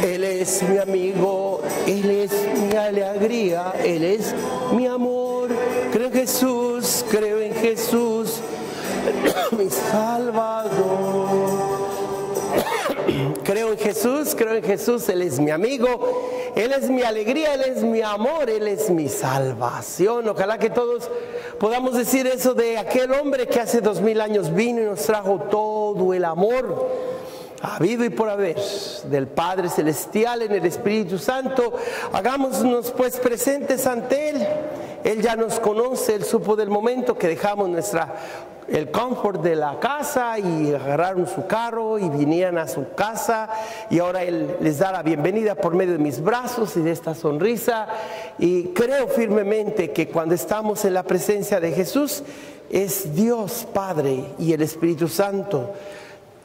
Él es mi amigo, Él es mi alegría, Él es mi amor. Creo en Jesús, mi Salvador. Creo en Jesús, Él es mi amigo, Él es mi alegría, Él es mi amor, Él es mi salvación. Ojalá que todos podamos decir eso de aquel hombre que hace 2000 años vino y nos trajo todo el amor habido y por haber del Padre Celestial en el Espíritu Santo. Hagámonos pues presentes ante Él. Él ya nos conoce, Él supo del momento que dejamos el confort de la casa y agarraron su carro y vinieron a su casa, y ahora Él les da la bienvenida por medio de mis brazos y de esta sonrisa. Y creo firmemente que cuando estamos en la presencia de Jesús, es Dios Padre y el Espíritu Santo.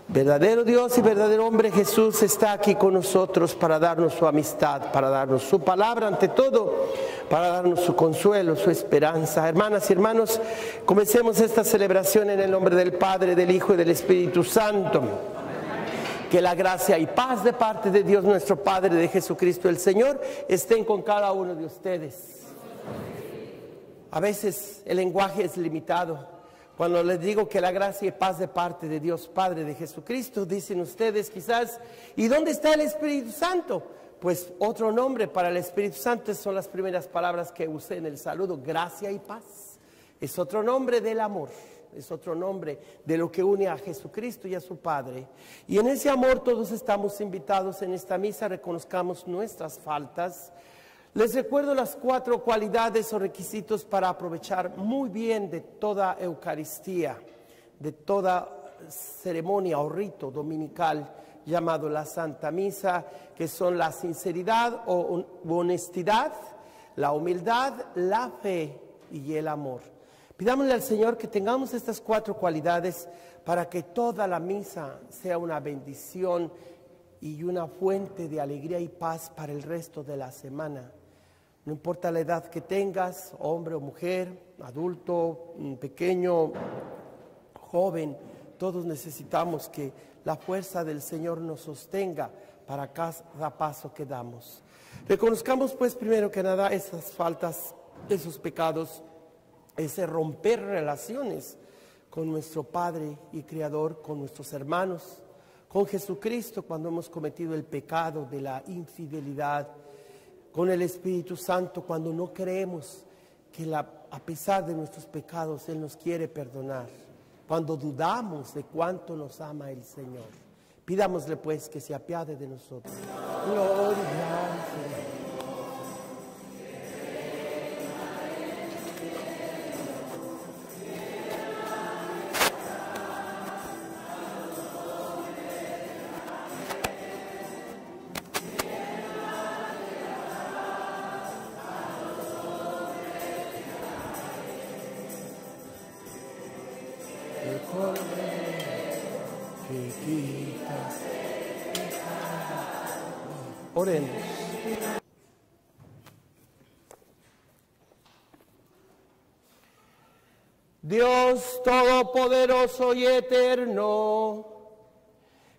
Verdadero Dios y verdadero hombre Jesús está aquí con nosotros para darnos su amistad, para darnos su palabra ante todo, para darnos su consuelo, su esperanza. Hermanas y hermanos, comencemos esta celebración en el nombre del Padre, del Hijo y del Espíritu Santo. Que la gracia y paz de parte de Dios nuestro Padre, de Jesucristo el Señor, estén con cada uno de ustedes. A veces el lenguaje es limitado. Cuando les digo que la gracia y paz de parte de Dios Padre, de Jesucristo, dicen ustedes quizás, ¿y dónde está el Espíritu Santo? Pues otro nombre para el Espíritu Santo son las primeras palabras que usé en el saludo, gracia y paz. Es otro nombre del amor, es otro nombre de lo que une a Jesucristo y a su Padre. Y en ese amor todos estamos invitados en esta misa, reconozcamos nuestras faltas. Les recuerdo las 4 cualidades o requisitos para aprovechar muy bien de toda Eucaristía, de toda ceremonia o rito dominical llamado la Santa Misa, que son la sinceridad o honestidad, la humildad, la fe y el amor. Pidámosle al Señor que tengamos estas 4 cualidades para que toda la misa sea una bendición y una fuente de alegría y paz para el resto de la semana. No importa la edad que tengas, hombre o mujer, adulto, pequeño, joven, todos necesitamos que la fuerza del Señor nos sostenga para cada paso que damos. Reconozcamos pues primero que nada esas faltas, esos pecados, ese romper relaciones con nuestro Padre y Creador, con nuestros hermanos, con Jesucristo cuando hemos cometido el pecado de la infidelidad, con el Espíritu Santo cuando no creemos que a pesar de nuestros pecados Él nos quiere perdonar, cuando dudamos de cuánto nos ama el Señor. Pidámosle pues que se apiade de nosotros. Gloria al Señor. Oremos. Dios todopoderoso y eterno,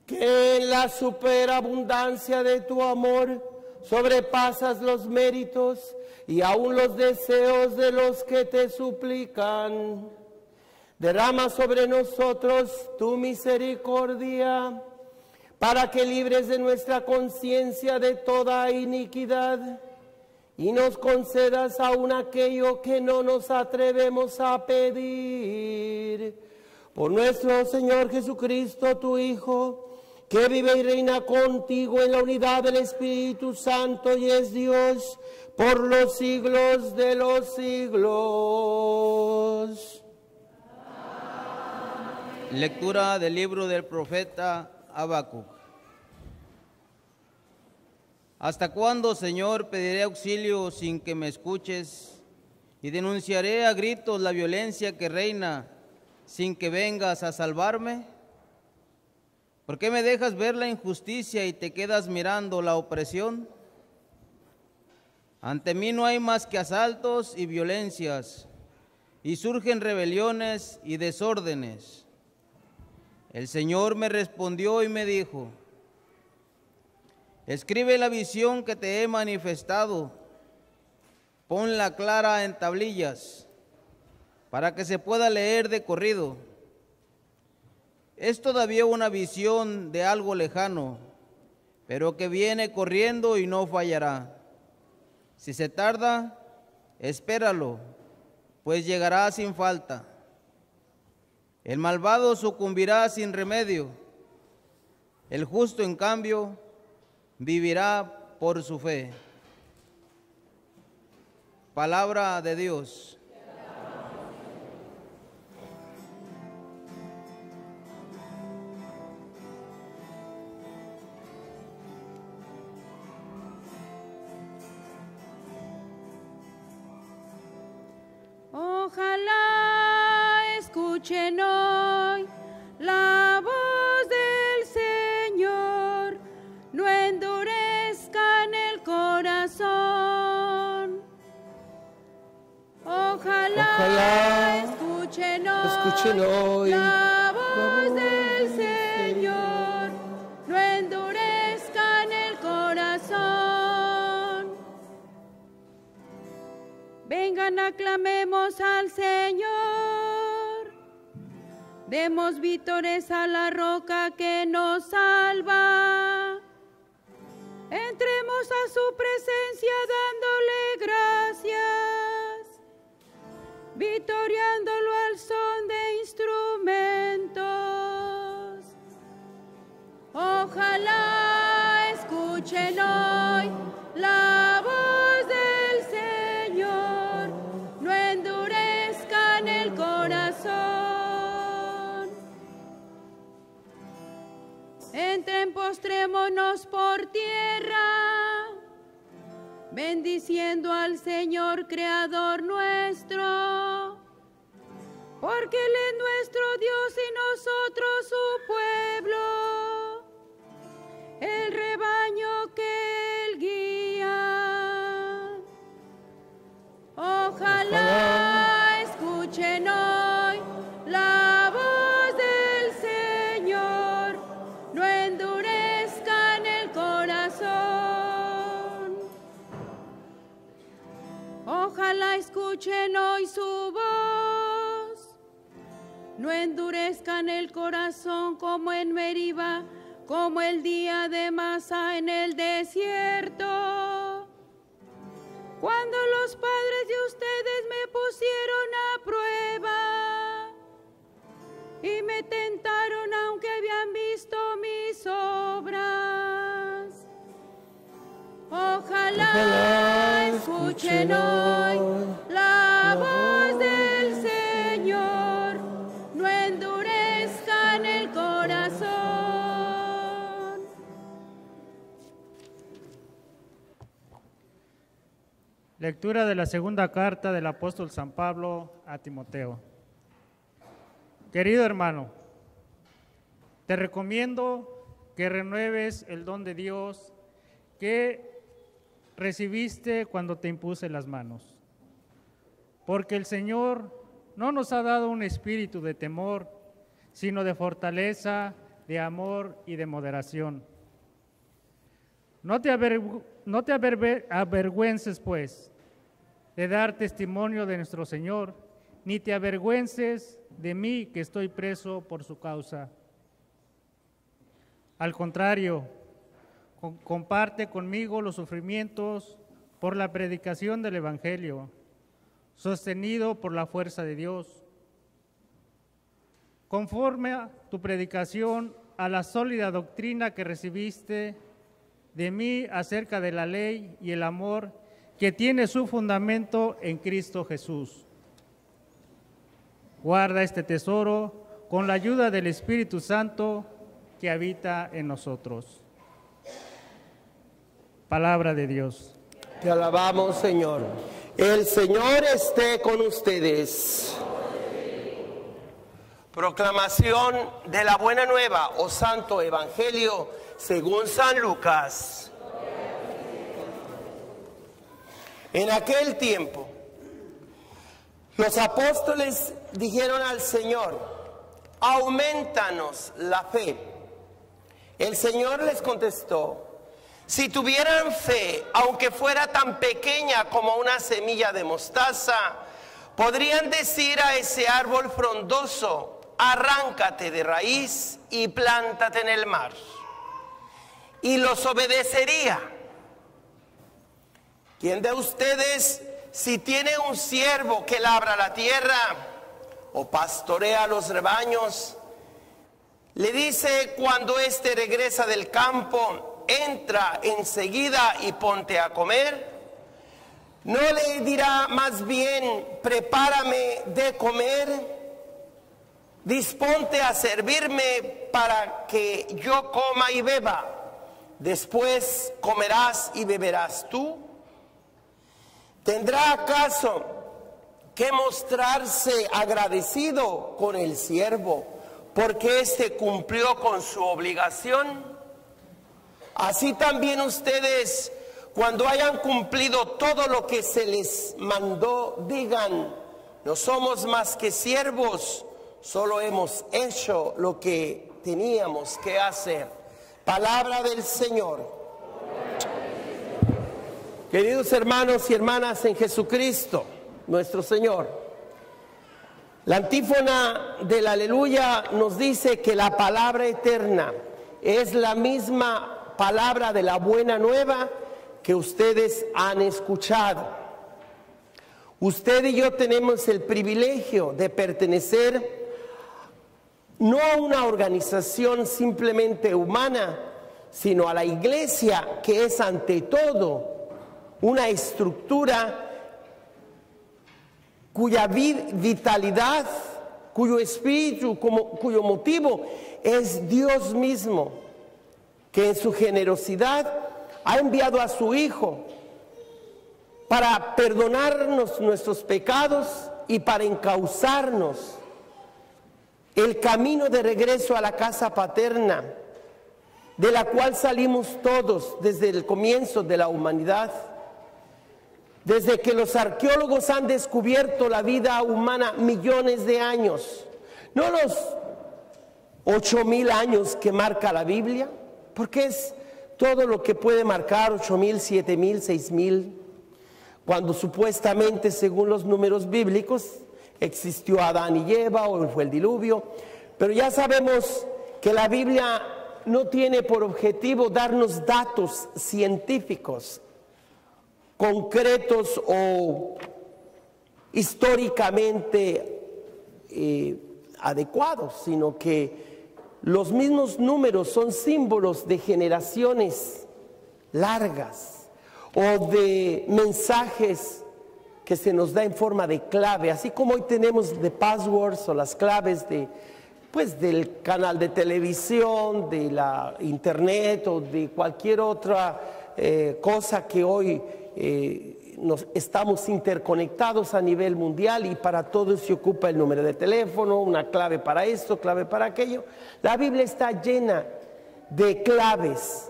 que en la superabundancia de tu amor sobrepasas los méritos y aún los deseos de los que te suplican, derrama sobre nosotros tu misericordia, para que libres de nuestra conciencia de toda iniquidad y nos concedas aún aquello que no nos atrevemos a pedir. Por nuestro Señor Jesucristo, tu Hijo, que vive y reina contigo en la unidad del Espíritu Santo y es Dios por los siglos de los siglos. Lectura del libro del profeta Habacuc. ¿Hasta cuándo, Señor, pediré auxilio sin que me escuches? Y denunciaré a gritos la violencia que reina sin que vengas a salvarme. ¿Por qué me dejas ver la injusticia y te quedas mirando la opresión? Ante mí no hay más que asaltos y violencias, y surgen rebeliones y desórdenes. El Señor me respondió y me dijo: Escribe la visión que te he manifestado, ponla clara en tablillas, para que se pueda leer de corrido. Es todavía una visión de algo lejano, pero que viene corriendo y no fallará. Si se tarda, espéralo, pues llegará sin falta. El malvado sucumbirá sin remedio, el justo, en cambio, vivirá por su fe. Palabra de Dios. Ojalá escuchen hoy la voz del Señor, no endurezcan el corazón. Ojalá escuchen hoy la voz del Señor, no endurezcan el corazón. Vengan, aclamemos al Señor, demos vítores a la roca que nos salva. Entremos a su presencia dándole gracias, vitoriándolo al son de instrumentos. Ojalá escuchen hoy la voz del Señor, no endurezcan el corazón. Entren, postrémonos por tierra, bendiciendo al Señor, Creador nuestro, porque Él es nuestro Dios y nosotros su pueblo, el rebaño que Él guía. Ojalá escuchen hoy la voz del Señor, no endurezcan el corazón. Ojalá escuchen hoy su voz, no endurezcan el corazón como en Meriba, como el día de Masa en el desierto, cuando los padres de ustedes me pusieron a prueba y me tentaron aunque habían visto mis obras. Ojalá escuchen hoy la voz del Señor, no endurezcan el corazón. Lectura de la segunda carta del apóstol San Pablo a Timoteo. Querido hermano, te recomiendo que renueves el don de Dios que recibiste cuando te impuse las manos. Porque el Señor no nos ha dado un espíritu de temor, sino de fortaleza, de amor y de moderación. No te avergüences, pues, de dar testimonio de nuestro Señor, ni te avergüences de mí, que estoy preso por su causa. Al contrario, comparte conmigo los sufrimientos por la predicación del Evangelio, sostenido por la fuerza de Dios. Conforme a tu predicación a la sólida doctrina que recibiste de mí acerca de la ley y el amor que tiene su fundamento en Cristo Jesús. Guarda este tesoro con la ayuda del Espíritu Santo que habita en nosotros. Palabra de Dios. Te alabamos, Señor. El Señor esté con ustedes. Proclamación de la buena nueva, o santo evangelio según San Lucas. En aquel tiempo, los apóstoles dijeron al Señor: aumentanos la fe. El Señor les contestó: Si tuvieran fe, aunque fuera tan pequeña como una semilla de mostaza, podrían decir a ese árbol frondoso: arráncate de raíz y plántate en el mar, y los obedecería. ¿Quién de ustedes, si tiene un siervo que labra la tierra o pastorea los rebaños, le dice cuando éste regresa del campo: entra enseguida y ponte a comer? ¿No le dirá más bien: prepárame de comer, disponte a servirme para que yo coma y beba, después comerás y beberás tú? ¿Tendrá acaso que mostrarse agradecido con el siervo porque éste cumplió con su obligación? Así también ustedes, cuando hayan cumplido todo lo que se les mandó, digan: no somos más que siervos, solo hemos hecho lo que teníamos que hacer. Palabra del Señor. Queridos hermanos y hermanas en Jesucristo, nuestro Señor, la antífona del Aleluya nos dice que la palabra eterna es la misma palabra de la buena nueva que ustedes han escuchado. Usted y yo tenemos el privilegio de pertenecer no a una organización simplemente humana, sino a la iglesia, que es ante todo una estructura cuya vitalidad, cuyo espíritu, cuyo motivo es Dios mismo, que en su generosidad ha enviado a su Hijo para perdonarnos nuestros pecados y para encauzarnos el camino de regreso a la casa paterna, de la cual salimos todos desde el comienzo de la humanidad. Desde que los arqueólogos han descubierto la vida humana, millones de años, no los 8,000 años que marca la Biblia, porque es todo lo que puede marcar 8,000, 7,000, 6,000, cuando supuestamente, según los números bíblicos, existió Adán y Eva o fue el diluvio. Pero ya sabemos que la Biblia no tiene por objetivo darnos datos científicos concretos o históricamente adecuados, sino que los mismos números son símbolos de generaciones largas o de mensajes que se nos da en forma de clave, así como hoy tenemos de passwords o las claves del canal de televisión, de la internet o de cualquier otra cosa que hoy estamos interconectados a nivel mundial, y para todo se ocupa el número de teléfono, una clave para esto, clave para aquello. La Biblia está llena de claves,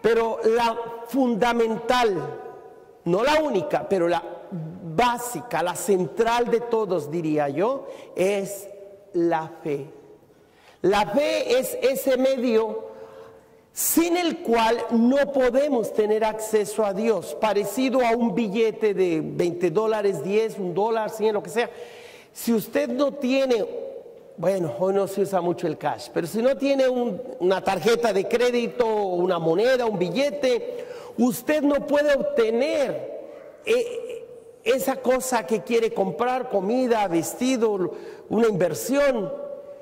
pero la fundamental, no la única, pero la básica, la central de todos, diría yo, es la fe. La fe es ese medio sin el cual no podemos tener acceso a Dios, parecido a un billete de $20, $10, $1, 100, lo que sea. Si usted no tiene, bueno, hoy no se usa mucho el cash, pero si no tiene una tarjeta de crédito, una moneda, un billete, usted no puede obtener esa cosa que quiere comprar: comida, vestido, una inversión.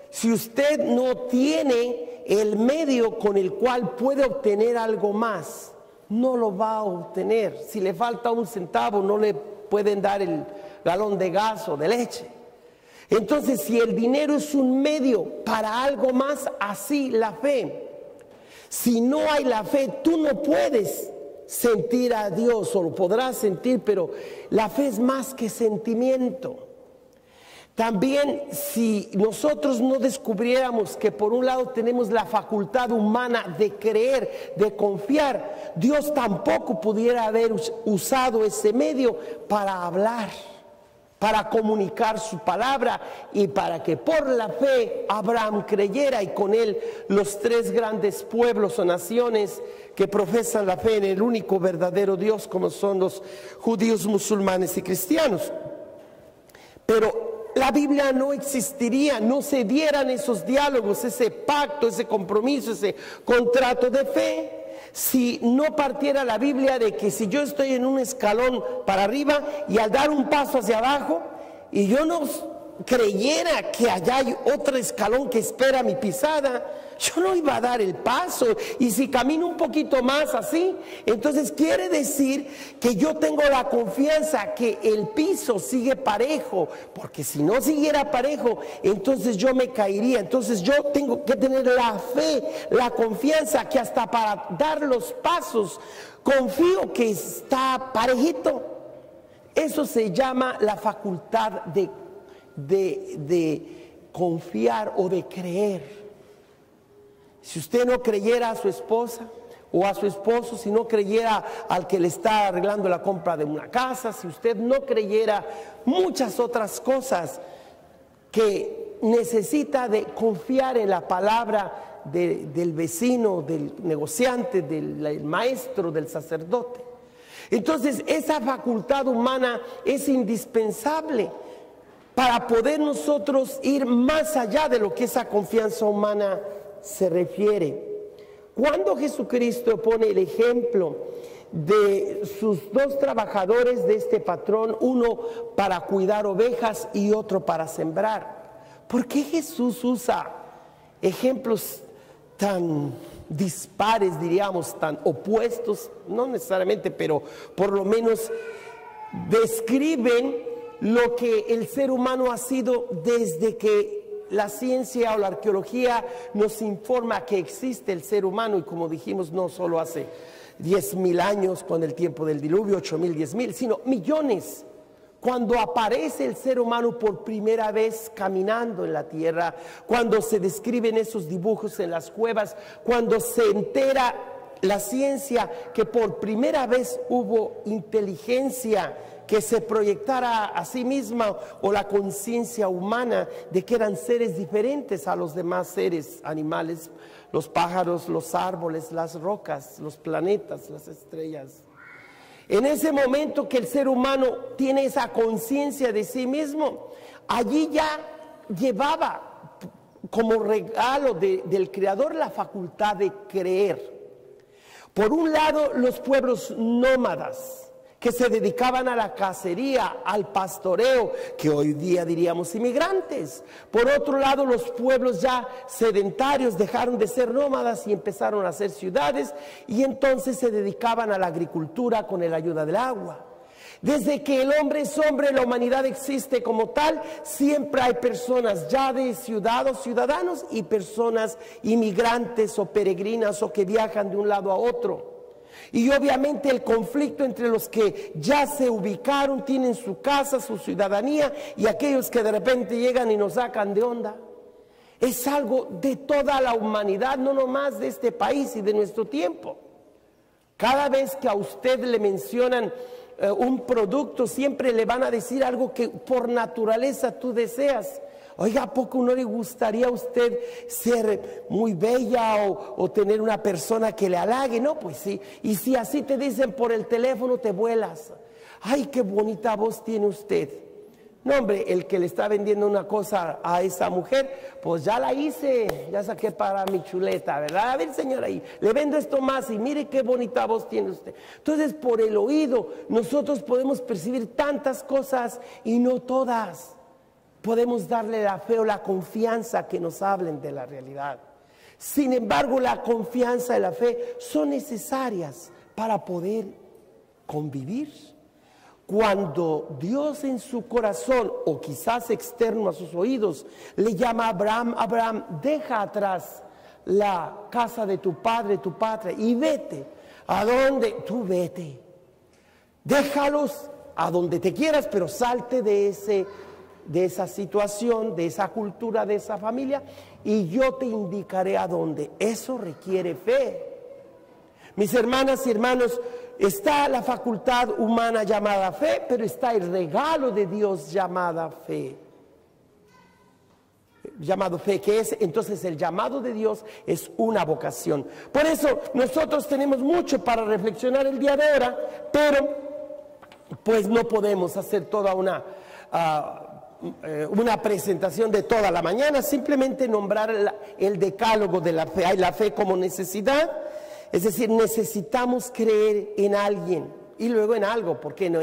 Si usted no tiene el medio con el cual puede obtener algo más, no lo va a obtener. Si le falta un centavo, no le pueden dar el galón de gas o de leche. Entonces, si el dinero es un medio para algo más, así la fe. Si no hay la fe, tú no puedes sentir a Dios, o lo podrás sentir, pero la fe es más que sentimiento. También, si nosotros no descubriéramos que por un lado tenemos la facultad humana de creer, de confiar, Dios tampoco pudiera haber usado ese medio para hablar, para comunicar su palabra y para que por la fe Abraham creyera y con él los tres grandes pueblos o naciones que profesan la fe en el único verdadero Dios, como son los judíos, musulmanes y cristianos. Pero la Biblia no existiría, no se dieran esos diálogos, ese pacto, ese compromiso, ese contrato de fe, si no partiera la Biblia de que si yo estoy en un escalón para arriba y al dar un paso hacia abajo y yo no creyera que allá hay otro escalón que espera mi pisada, yo no iba a dar el paso. Y si camino un poquito más así, entonces quiere decir que yo tengo la confianza que el piso sigue parejo, porque si no siguiera parejo, entonces yo me caería. Entonces yo tengo que tener la fe, la confianza que hasta para dar los pasos confío que está parejito. Eso se llama la facultad de confiar o de creer. Si usted no creyera a su esposa o a su esposo, si no creyera al que le está arreglando la compra de una casa, si usted no creyera muchas otras cosas que necesita de confiar en la palabra del vecino, del negociante, del maestro, del sacerdote. Entonces esa facultad humana es indispensable para poder nosotros ir más allá de lo que esa confianza humana se refiere. Cuando Jesucristo pone el ejemplo de sus dos trabajadores de este patrón, uno para cuidar ovejas y otro para sembrar, ¿por qué Jesús usa ejemplos tan dispares, diríamos, tan opuestos? No necesariamente, pero por lo menos describen lo que el ser humano ha sido desde que la ciencia o la arqueología nos informa que existe el ser humano, y como dijimos, no solo hace 10,000 años con el tiempo del diluvio, 8,000, 10,000, sino millones. Cuando aparece el ser humano por primera vez caminando en la tierra, cuando se describen esos dibujos en las cuevas, cuando se entera la ciencia que por primera vez hubo inteligencia que se proyectara a sí misma, o la conciencia humana de que eran seres diferentes a los demás seres animales, los pájaros, los árboles, las rocas, los planetas, las estrellas. En ese momento que el ser humano tiene esa conciencia de sí mismo, allí ya llevaba como regalo del Creador la facultad de creer. Por un lado, los pueblos nómadas, que se dedicaban a la cacería, al pastoreo, que hoy día diríamos inmigrantes. Por otro lado, los pueblos ya sedentarios dejaron de ser nómadas y empezaron a ser ciudades, y entonces se dedicaban a la agricultura con la ayuda del agua. Desde que el hombre es hombre, la humanidad existe como tal, siempre hay personas ya de ciudadanos y personas inmigrantes o peregrinas o que viajan de un lado a otro. Y obviamente el conflicto entre los que ya se ubicaron, tienen su casa, su ciudadanía, y aquellos que de repente llegan y nos sacan de onda, es algo de toda la humanidad, no nomás de este país y de nuestro tiempo. Cada vez que a usted le mencionan un producto, siempre le van a decir algo que por naturaleza tú deseas. Oiga, ¿a poco no le gustaría a usted ser muy bella o tener una persona que le halague? No, pues sí. Y si así te dicen por el teléfono, te vuelas. Ay, qué bonita voz tiene usted. No, hombre, el que le está vendiendo una cosa a esa mujer, pues ya la hice, ya saqué para mi chuleta, ¿verdad? A ver, señora, ahí le vendo esto más y mire qué bonita voz tiene usted. Entonces, por el oído, nosotros podemos percibir tantas cosas y no todas. Podemos darle la fe o la confianza que nos hablen de la realidad. Sin embargo, la confianza y la fe son necesarias para poder convivir. Cuando Dios en su corazón, o quizás externo a sus oídos, le llama a Abraham: Abraham, deja atrás la casa de tu padre, tu patria, y vete. ¿A dónde? Tú vete. Déjalos a donde te quieras, pero salte de esa situación, de esa cultura, de esa familia, y yo te indicaré a dónde. Eso requiere fe. Mis hermanas y hermanos, está la facultad humana llamada fe, pero está el regalo de Dios llamado fe, que es entonces el llamado de Dios es una vocación. Por eso nosotros tenemos mucho para reflexionar el día de ahora, pero pues no podemos hacer toda una presentación de toda la mañana, simplemente nombrar el decálogo de la fe. Hay la fe como necesidad, es decir, necesitamos creer en alguien y luego en algo. ¿Por qué no?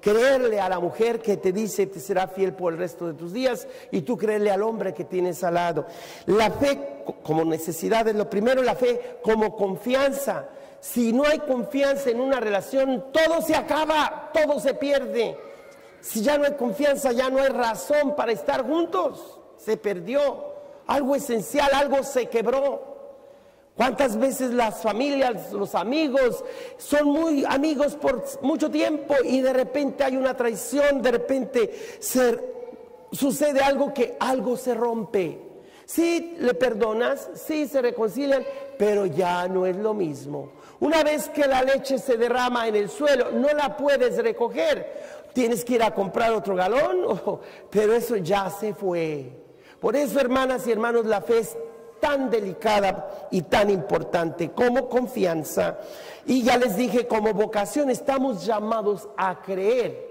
Creerle a la mujer que te dice te será fiel por el resto de tus días, y tú creerle al hombre que tienes al lado. La fe como necesidad es lo primero, la fe como confianza. Si no hay confianza en una relación, todo se acaba, todo se pierde. Si ya no hay confianza, ya no hay razón para estar juntos. Se perdió algo esencial, algo se quebró. ¿Cuántas veces las familias, los amigos, son muy amigos por mucho tiempo y de repente hay una traición, de repente sucede algo que algo se rompe? Sí, le perdonas, sí se reconcilian, pero ya no es lo mismo. Una vez que la leche se derrama en el suelo, no la puedes recoger. Tienes que ir a comprar otro galón, pero eso ya se fue. Por eso, hermanas y hermanos, la fe es tan delicada y tan importante como confianza. Y ya les dije, como vocación estamos llamados a creer.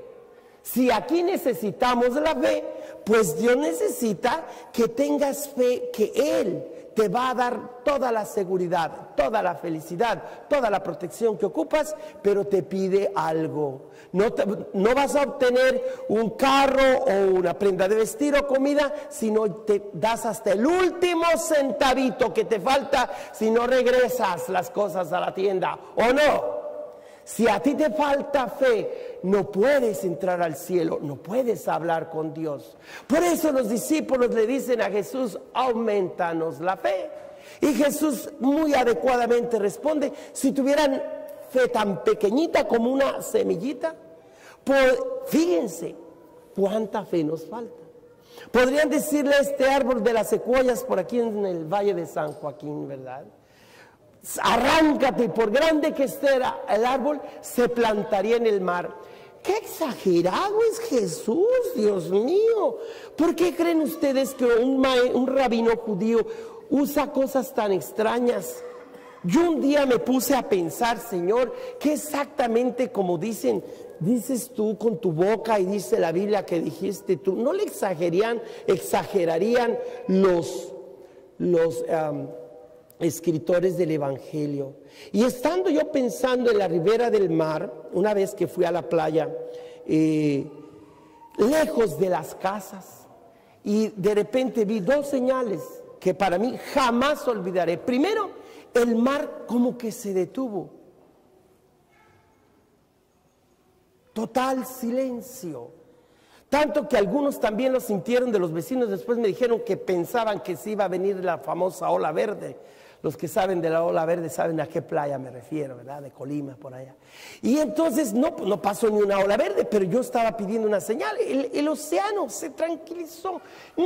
Si aquí necesitamos la fe, pues Dios necesita que tengas fe que Él te va a dar toda la seguridad, toda la felicidad, toda la protección que ocupas, pero te pide algo. No vas a obtener un carro o una prenda de vestir o comida si no te das hasta el último centavito que te falta, si no regresas las cosas a la tienda, ¿o no? Si a ti te falta fe, no puedes entrar al cielo, no puedes hablar con Dios. Por eso los discípulos le dicen a Jesús, aumentanos la fe. Y Jesús muy adecuadamente responde, si tuvieran fe tan pequeñita como una semillita, fíjense cuánta fe nos falta. Podrían decirle a este árbol de las secuoyas por aquí en el Valle de San Joaquín, ¿verdad? Arráncate, por grande que esté el árbol, se plantaría en el mar. ¡Qué exagerado es Jesús, Dios mío! ¿Por qué creen ustedes que un rabino judío usa cosas tan extrañas? Yo un día me puse a pensar, Señor, ¿qué exactamente como dices tú con tu boca y dice la Biblia que dijiste tú? ¿No le exagerarían los escritores del Evangelio? Y estando yo pensando en la ribera del mar, una vez que fui a la playa, lejos de las casas, y de repente vi dos señales que para mí jamás olvidaré. Primero, el mar como que se detuvo. Total silencio. Tanto que algunos también lo sintieron de los vecinos. Después me dijeron que pensaban que se iba a venir la famosa ola verde. Los que saben de la ola verde saben a qué playa me refiero, ¿verdad? De Colima, por allá. Y entonces no pasó ni una ola verde, pero yo estaba pidiendo una señal. El océano se tranquilizó, ni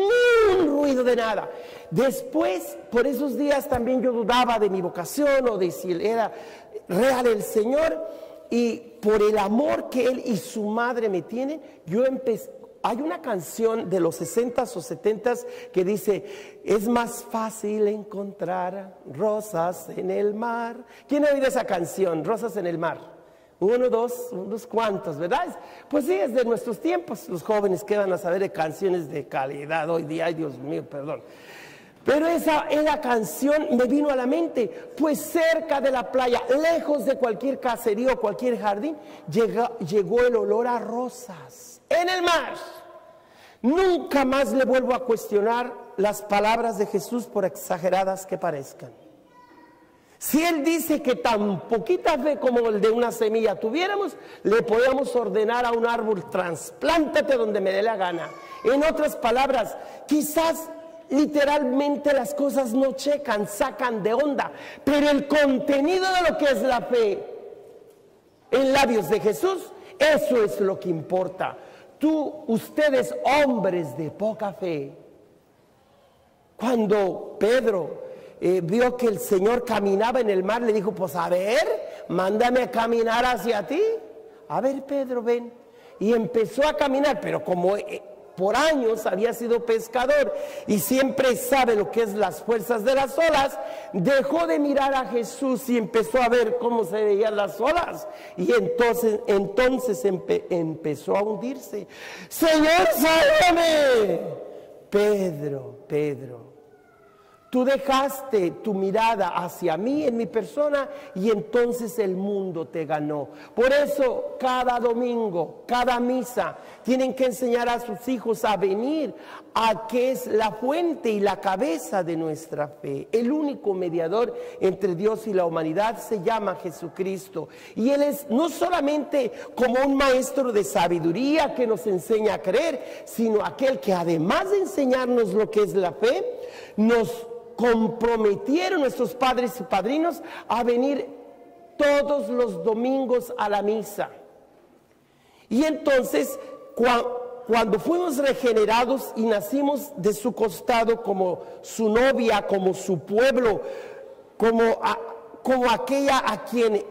un ruido de nada. Después, por esos días también yo dudaba de mi vocación o de si era real el Señor. Y por el amor que Él y su madre me tienen, yo empecé. Hay una canción de los 60s o 70s que dice, es más fácil encontrar rosas en el mar. ¿Quién ha oído esa canción, Rosas en el Mar? Uno, dos, unos cuantos, ¿verdad? Pues sí, es de nuestros tiempos. Los jóvenes que van a saber de canciones de calidad hoy día, ay Dios mío, perdón. Pero esa canción me vino a la mente, pues cerca de la playa, lejos de cualquier caserío o cualquier jardín, llegó el olor a rosas en el mar. Nunca más le vuelvo a cuestionar las palabras de Jesús por exageradas que parezcan. Si Él dice que tan poquita fe como el de una semilla tuviéramos, le podíamos ordenar a un árbol, trasplántate donde me dé la gana. En otras palabras, quizás literalmente las cosas no checan, sacan de onda, pero el contenido de lo que es la fe en labios de Jesús, eso es lo que importa. Ustedes hombres de poca fe, cuando Pedro vio que el Señor caminaba en el mar, le dijo, pues a ver, mándame a caminar hacia ti. A ver, Pedro, ven. Y empezó a caminar, pero como por años había sido pescador y siempre sabe lo que es las fuerzas de las olas, dejó de mirar a Jesús y empezó a ver cómo se veían las olas. Y entonces empezó a hundirse. Señor, sálvame. Pedro, tú dejaste tu mirada hacia mí en mi persona y entonces el mundo te ganó. Por eso cada domingo, cada misa, tienen que enseñar a sus hijos a venir a que es la fuente y la cabeza de nuestra fe. El único mediador entre Dios y la humanidad se llama Jesucristo. Y Él es no solamente como un maestro de sabiduría que nos enseña a creer, sino aquel que además de enseñarnos lo que es la fe, nos comprometieron nuestros padres y padrinos a venir todos los domingos a la misa. Y entonces, cuando fuimos regenerados y nacimos de su costado como su novia, como su pueblo, como aquella a quien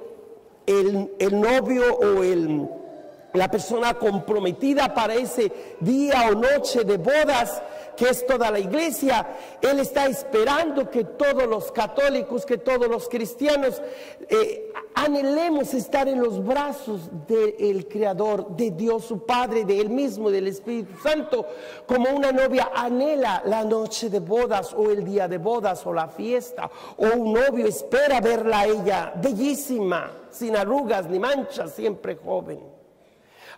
el novio o la persona comprometida para ese día o noche de bodas, que es toda la iglesia, Él está esperando que todos los católicos, que todos los cristianos anhelemos estar en los brazos del Creador, de Dios su Padre, de Él mismo, del Espíritu Santo, como una novia anhela la noche de bodas o el día de bodas o la fiesta, o un novio espera verla a ella bellísima, sin arrugas ni manchas, siempre joven.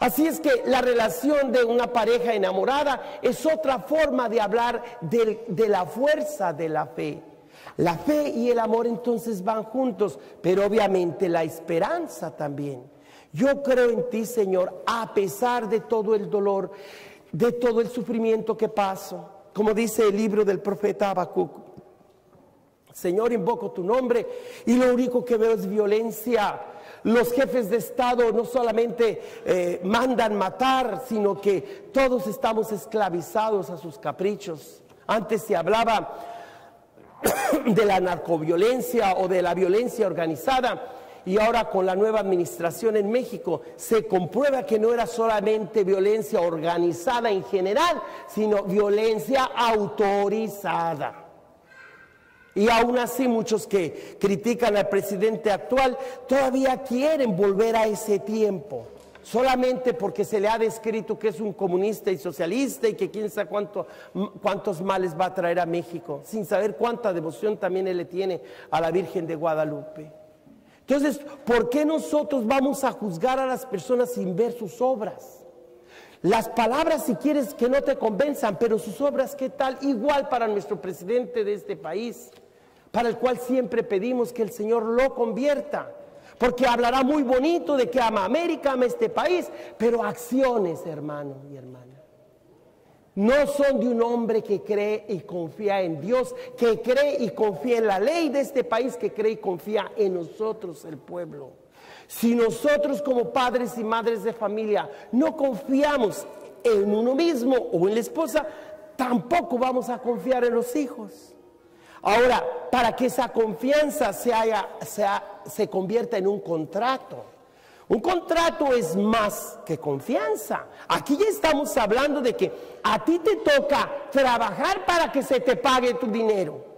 Así es que la relación de una pareja enamorada es otra forma de hablar de la fuerza de la fe. La fe y el amor entonces van juntos, pero obviamente la esperanza también. Yo creo en ti, Señor, a pesar de todo el dolor, de todo el sufrimiento que paso. Como dice el libro del profeta Habacuc, Señor, invoco tu nombre y lo único que veo es violencia. Los jefes de Estado no solamente mandan matar, sino que todos estamos esclavizados a sus caprichos. Antes se hablaba de la narcoviolencia o de la violencia organizada, y ahora con la nueva administración en México se comprueba que no era solamente violencia organizada en general, sino violencia autorizada. Y aún así muchos que critican al presidente actual todavía quieren volver a ese tiempo, solamente porque se le ha descrito que es un comunista y socialista y que quién sabe cuántos males va a traer a México, sin saber cuánta devoción también él le tiene a la Virgen de Guadalupe. Entonces, ¿por qué nosotros vamos a juzgar a las personas sin ver sus obras? Las palabras, si quieres, que no te convenzan, pero sus obras, ¿qué tal? Igual para nuestro presidente de este país, para el cual siempre pedimos que el Señor lo convierta, porque hablará muy bonito de que ama a América, ama a este país, pero acciones, hermano y hermana, no son de un hombre que cree y confía en Dios, que cree y confía en la ley de este país, que cree y confía en nosotros, el pueblo. Si nosotros como padres y madres de familia no confiamos en uno mismo o en la esposa, tampoco vamos a confiar en los hijos. Ahora, para que esa confianza se convierta en un contrato. Un contrato es más que confianza. Aquí ya estamos hablando de que a ti te toca trabajar para que se te pague tu dinero.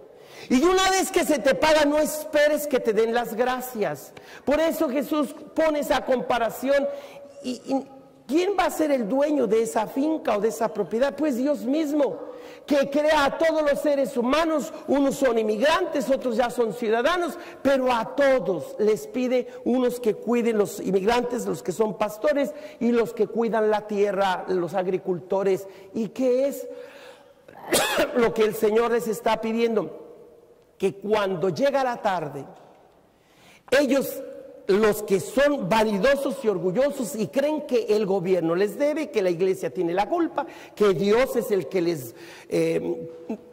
Y una vez que se te paga, no esperes que te den las gracias. Por eso Jesús pone esa comparación. ¿Y quién va a ser el dueño de esa finca o de esa propiedad? Pues Dios mismo, que crea a todos los seres humanos. Unos son inmigrantes, otros ya son ciudadanos, pero a todos les pide unos que cuiden los inmigrantes, los que son pastores, y los que cuidan la tierra, los agricultores. ¿Y qué es lo que el Señor les está pidiendo? Que cuando llega la tarde, ellos, los que son vanidosos y orgullosos y creen que el gobierno les debe, que la iglesia tiene la culpa, que Dios es el que les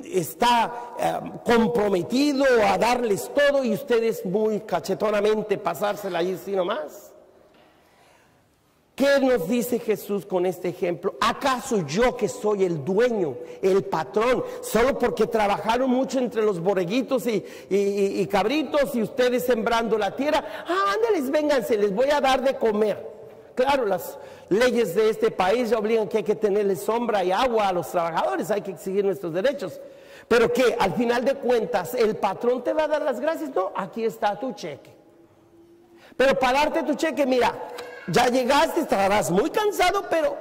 está comprometido a darles todo y ustedes muy cachetonamente pasársela allí así nomás, ¿Qué nos dice Jesús con este ejemplo? ¿Acaso yo, que soy el dueño, el patrón, solo porque trabajaron mucho entre los borreguitos y cabritos y ustedes sembrando la tierra, ándeles, vénganse, les voy a dar de comer? Claro, las leyes de este país ya obligan que hay que tenerle sombra y agua a los trabajadores, hay que exigir nuestros derechos. Pero que al final de cuentas el patrón te va a dar las gracias. No, aquí está tu cheque. Pero para darte tu cheque, mira, ya llegaste, estarás muy cansado, pero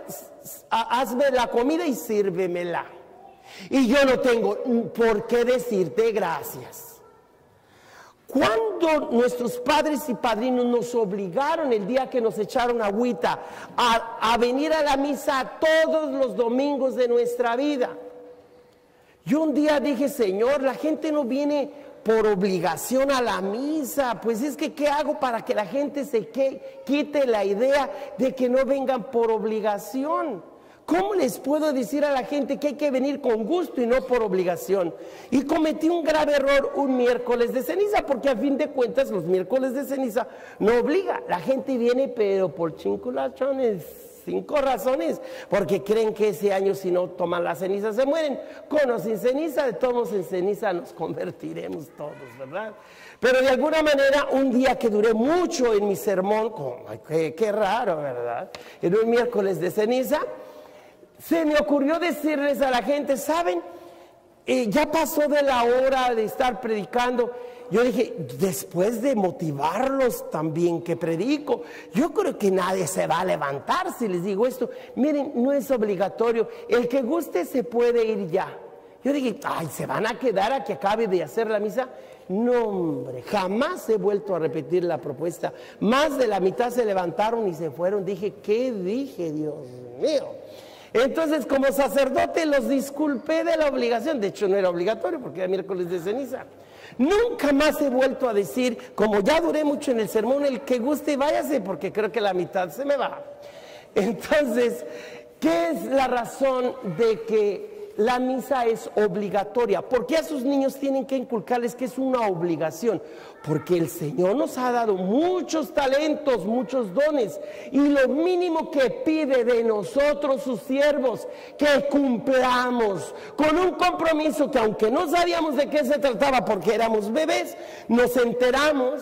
hazme la comida y sírvemela. Y yo no tengo por qué decirte gracias. Cuando nuestros padres y padrinos nos obligaron el día que nos echaron agüita a venir a la misa todos los domingos de nuestra vida, yo un día dije, Señor, la gente no viene por obligación a la misa, pues es que ¿qué hago para que la gente se quite la idea de que no vengan por obligación? ¿Cómo les puedo decir a la gente que hay que venir con gusto y no por obligación? Y cometí un grave error un miércoles de ceniza, porque a fin de cuentas los miércoles de ceniza no obliga, la gente viene pero por chinculachones, 5 razones, porque creen que ese año si no toman la ceniza se mueren. Con o sin ceniza, de todos en ceniza nos convertiremos todos, ¿verdad? Pero de alguna manera, un día que duré mucho en mi sermón, qué raro, ¿verdad? En un miércoles de ceniza, se me ocurrió decirles a la gente, ¿saben? Ya pasó de la hora de estar predicando. Yo dije, después de motivarlos también que predico, yo creo que nadie se va a levantar si les digo esto. Miren, no es obligatorio, el que guste se puede ir ya. Yo dije, ay, ¿se van a quedar a que acabe de hacer la misa? No, hombre, jamás he vuelto a repetir la propuesta. Más de la mitad se levantaron y se fueron. Dije, ¿qué dije, Dios mío? Entonces, como sacerdote, los disculpé de la obligación. De hecho, no era obligatorio porque era miércoles de ceniza. Nunca más he vuelto a decir, como ya duré mucho en el sermón, el que guste váyase, porque creo que la mitad se me va. Entonces, ¿qué es la razón de que la misa es obligatoria? ¿Por qué a sus niños tienen que inculcarles que es una obligación? Porque el Señor nos ha dado muchos talentos, muchos dones, y lo mínimo que pide de nosotros, sus siervos, que cumplamos con un compromiso que, aunque no sabíamos de qué se trataba porque éramos bebés, nos enteramos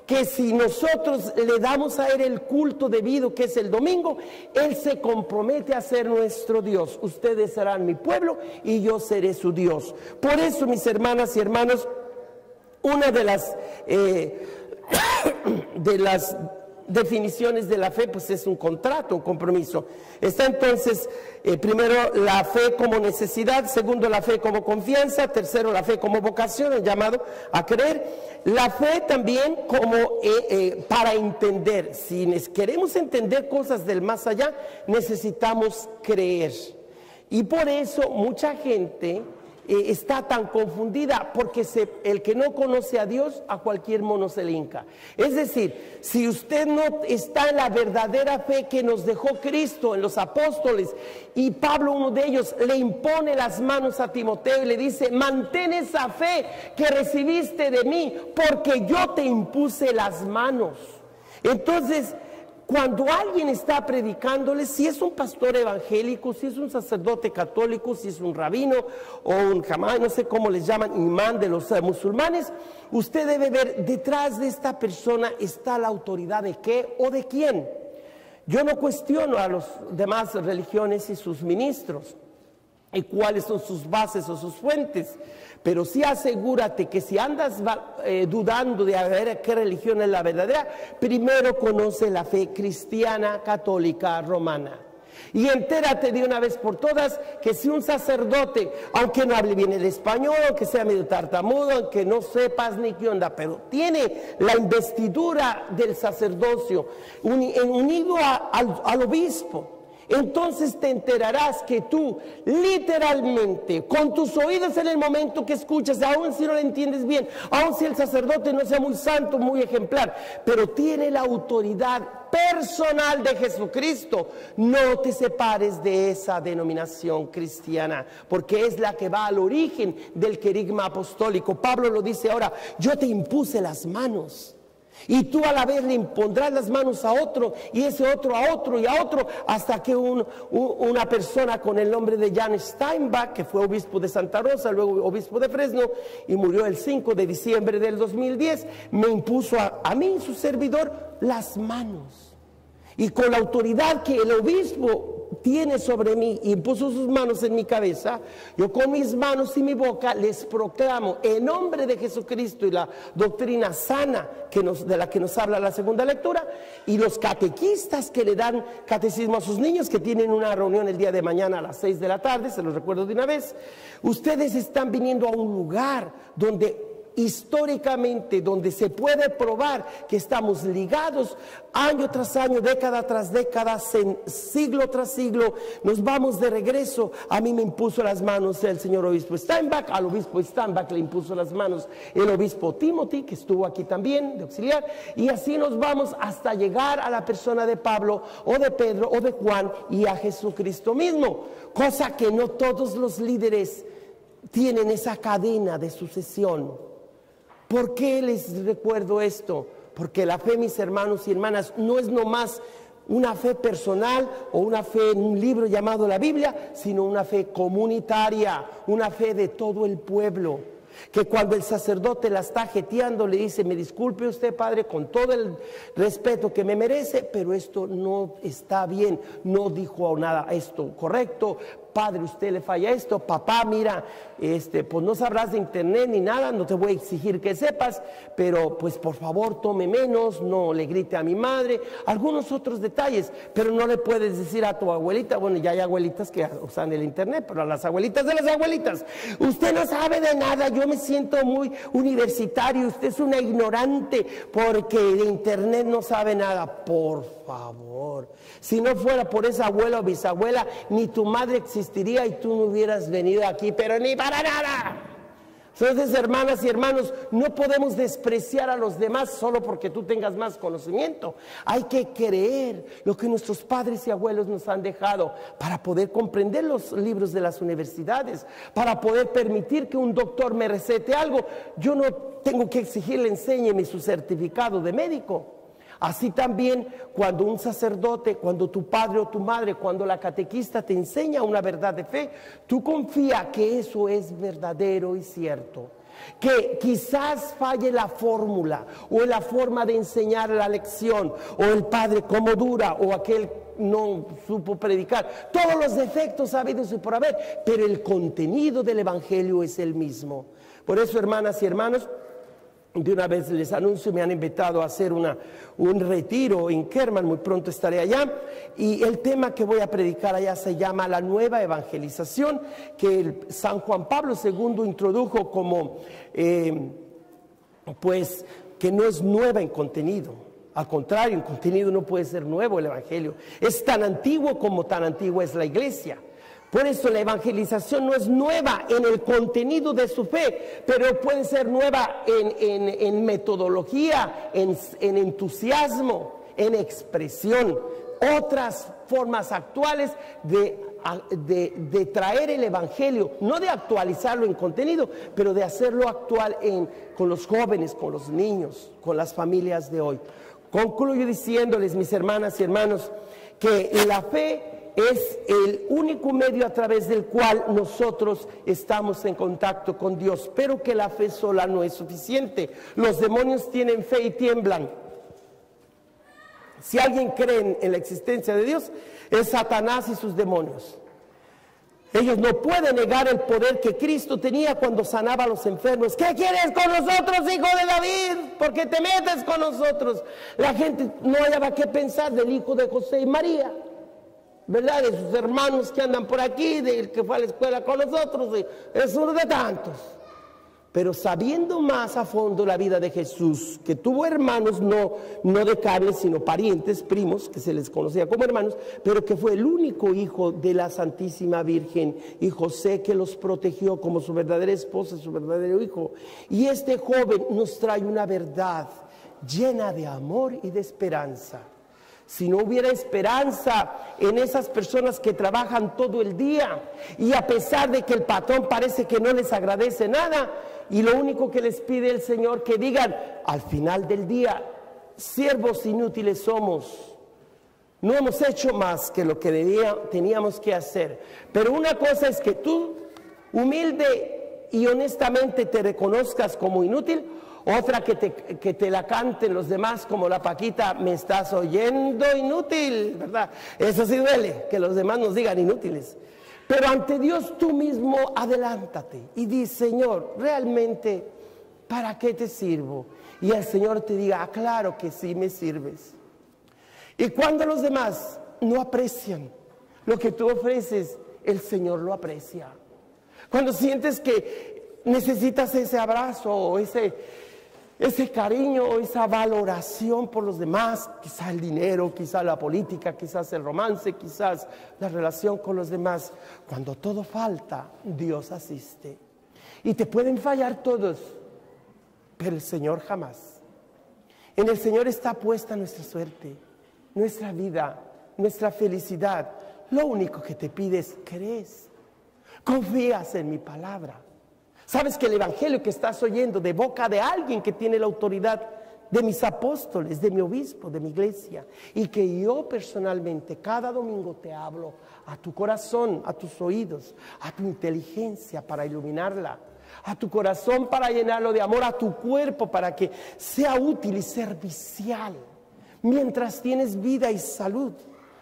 que si nosotros le damos a Él el culto debido, que es el domingo, Él se compromete a ser nuestro Dios. Ustedes serán mi pueblo y yo seré su Dios. Por eso, mis hermanas y hermanos, una de las definiciones de la fe, pues es un contrato, un compromiso. Está entonces, primero, la fe como necesidad; segundo, la fe como confianza; tercero, la fe como vocación, el llamado a creer. La fe también como para entender. Si queremos entender cosas del más allá, necesitamos creer. Y por eso mucha gente está tan confundida, porque el que no conoce a Dios, a cualquier mono se le hinca. Es decir, si usted no está en la verdadera fe que nos dejó Cristo en los apóstoles, y Pablo, uno de ellos, le impone las manos a Timoteo y le dice, mantén esa fe que recibiste de mí, porque yo te impuse las manos. Entonces, cuando alguien está predicándole, si es un pastor evangélico, si es un sacerdote católico, si es un rabino o un jamás, no sé cómo les llaman, imán de los musulmanes, usted debe ver, detrás de esta persona está la autoridad de qué o de quién. Yo no cuestiono a las demás religiones y sus ministros y cuáles son sus bases o sus fuentes, pero sí asegúrate que si andas dudando de a ver qué religión es la verdadera, primero conoce la fe cristiana, católica, romana. Y entérate de una vez por todas que si un sacerdote, aunque no hable bien el español, aunque sea medio tartamudo, aunque no sepas ni qué onda, pero tiene la investidura del sacerdocio unido al obispo, entonces te enterarás que tú literalmente con tus oídos en el momento que escuchas, aun si no lo entiendes bien, aun si el sacerdote no sea muy santo, muy ejemplar, pero tiene la autoridad personal de Jesucristo, no te separes de esa denominación cristiana, porque es la que va al origen del querigma apostólico. Pablo lo dice ahora, yo te impuse las manos. Y tú a la vez le impondrás las manos a otro, y ese otro a otro y a otro, hasta que una persona con el nombre de Jan Steinbach, que fue obispo de Santa Rosa, luego obispo de Fresno, y murió el 5 de diciembre del 2010, me impuso a mí, su servidor, las manos. Y con la autoridad que el obispo tiene sobre mí y puso sus manos en mi cabeza, yo con mis manos y mi boca les proclamo en nombre de Jesucristo y la doctrina sana de la que nos habla la segunda lectura, y los catequistas que le dan catecismo a sus niños, que tienen una reunión el día de mañana a las 6 de la tarde, se los recuerdo de una vez. Ustedes están viniendo a un lugar donde históricamente, donde se puede probar que estamos ligados año tras año, década tras década, siglo tras siglo, nos vamos de regreso. A mí me impuso las manos el señor obispo Steinbach, al obispo Steinbach le impuso las manos el obispo Timothy, que estuvo aquí también de auxiliar, y así nos vamos hasta llegar a la persona de Pablo o de Pedro o de Juan y a Jesucristo mismo, cosa que no todos los líderes tienen esa cadena de sucesión. ¿Por qué les recuerdo esto? Porque la fe, mis hermanos y hermanas, no es nomás una fe personal o una fe en un libro llamado la Biblia, sino una fe comunitaria, una fe de todo el pueblo. Que cuando el sacerdote la está jeteando, le dice: me disculpe usted, padre, con todo el respeto que me merece, pero esto no está bien, no dijo nada esto correcto. Padre, usted le falla esto. Papá, mira, pues no sabrás de internet ni nada, no te voy a exigir que sepas, pero pues por favor tome menos, no le grite a mi madre, algunos otros detalles. Pero no le puedes decir a tu abuelita, bueno, ya hay abuelitas que usan el internet, pero a las abuelitas de las abuelitas: usted no sabe de nada, yo me siento muy universitario, usted es una ignorante porque de internet no sabe nada. Por favor, si no fuera por esa abuela o bisabuela, ni tu madre existiría y tú no hubieras venido aquí, pero ni para nada. Entonces, hermanas y hermanos, no podemos despreciar a los demás solo porque tú tengas más conocimiento. Hay que creer lo que nuestros padres y abuelos nos han dejado para poder comprender los libros de las universidades, para poder permitir que un doctor me recete algo. Yo no tengo que exigirle, enséñeme su certificado de médico. Así también cuando un sacerdote, cuando tu padre o tu madre, cuando la catequista te enseña una verdad de fe, tú confía que eso es verdadero y cierto. Que quizás falle la fórmula o la forma de enseñar la lección, o el padre cómo dura, o aquel no supo predicar. Todos los defectos habidos y por haber, pero el contenido del evangelio es el mismo. Por eso, hermanas y hermanos, de una vez les anuncio, me han invitado a hacer un retiro en Kerman, muy pronto estaré allá, y el tema que voy a predicar allá se llama la nueva evangelización, que el San Juan Pablo II introdujo como, pues, que no es nueva en contenido. Al contrario, en contenido no puede ser nuevo el evangelio. Es tan antiguo como tan antigua es la iglesia. Por eso la evangelización no es nueva en el contenido de su fe, pero puede ser nueva en metodología, en entusiasmo, en expresión. Otras formas actuales de traer el evangelio, no de actualizarlo en contenido, pero de hacerlo actual con los jóvenes, con los niños, con las familias de hoy. Concluyo diciéndoles, mis hermanas y hermanos, que la fe es el único medio a través del cual nosotros estamos en contacto con Dios, pero que la fe sola no es suficiente. Los demonios tienen fe y tiemblan. Si alguien cree en la existencia de Dios, es Satanás y sus demonios. Ellos no pueden negar el poder que Cristo tenía cuando sanaba a los enfermos. ¿Qué quieres con nosotros, hijo de David? ¿Por qué te metes con nosotros? La gente no hallaba qué pensar del hijo de José y María, ¿verdad? De sus hermanos que andan por aquí, del que fue a la escuela con nosotros, es uno de tantos. Pero sabiendo más a fondo la vida de Jesús, que tuvo hermanos no de carne, sino parientes, primos, que se les conocía como hermanos, pero que fue el único hijo de la Santísima Virgen, y José que los protegió como su verdadera esposa, su verdadero hijo. Y este joven nos trae una verdad llena de amor y de esperanza. Si no hubiera esperanza en esas personas que trabajan todo el día, y a pesar de que el patrón parece que no les agradece nada, y lo único que les pide el Señor que digan al final del día: siervos inútiles somos. No hemos hecho más que lo que teníamos que hacer. Pero una cosa es que tú, humilde y honestamente, te reconozcas como inútil. Otra que te la canten los demás como la Paquita: me estás oyendo, inútil, ¿verdad? Eso sí duele, que los demás nos digan inútiles. Pero ante Dios tú mismo adelántate y di: Señor, realmente, ¿para qué te sirvo? Y el Señor te diga: claro que sí me sirves. Y cuando los demás no aprecian lo que tú ofreces, el Señor lo aprecia. Cuando sientes que necesitas ese abrazo o ese cariño o esa valoración por los demás, quizás el dinero, quizás la política, quizás el romance, quizás la relación con los demás, cuando todo falta, Dios asiste. Y te pueden fallar todos, pero el Señor jamás. En el Señor está puesta nuestra suerte, nuestra vida, nuestra felicidad. Lo único que te pide es: ¿crees? ¿Confías en mi palabra? ¿Sabes que el evangelio que estás oyendo de boca de alguien que tiene la autoridad de mis apóstoles, de mi obispo, de mi iglesia, y que yo personalmente cada domingo te hablo a tu corazón, a tus oídos, a tu inteligencia para iluminarla, a tu corazón para llenarlo de amor, a tu cuerpo para que sea útil y servicial mientras tienes vida y salud?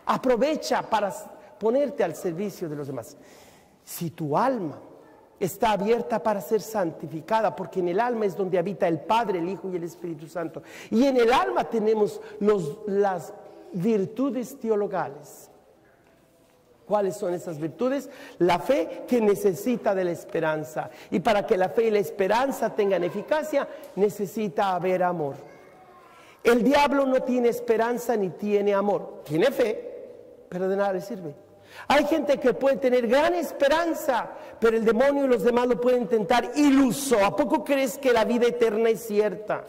Aprovecha para ponerte al servicio de los demás. Si tu alma está abierta para ser santificada, porque en el alma es donde habita el Padre, el Hijo y el Espíritu Santo, y en el alma tenemos las virtudes teologales. ¿Cuáles son esas virtudes? La fe, que necesita de la esperanza, y para que la fe y la esperanza tengan eficacia necesita haber amor. El diablo no tiene esperanza ni tiene amor, tiene fe, pero de nada le sirve. Hay gente que puede tener gran esperanza, pero el demonio y los demás lo pueden tentar iluso. ¿A poco crees que la vida eterna es cierta?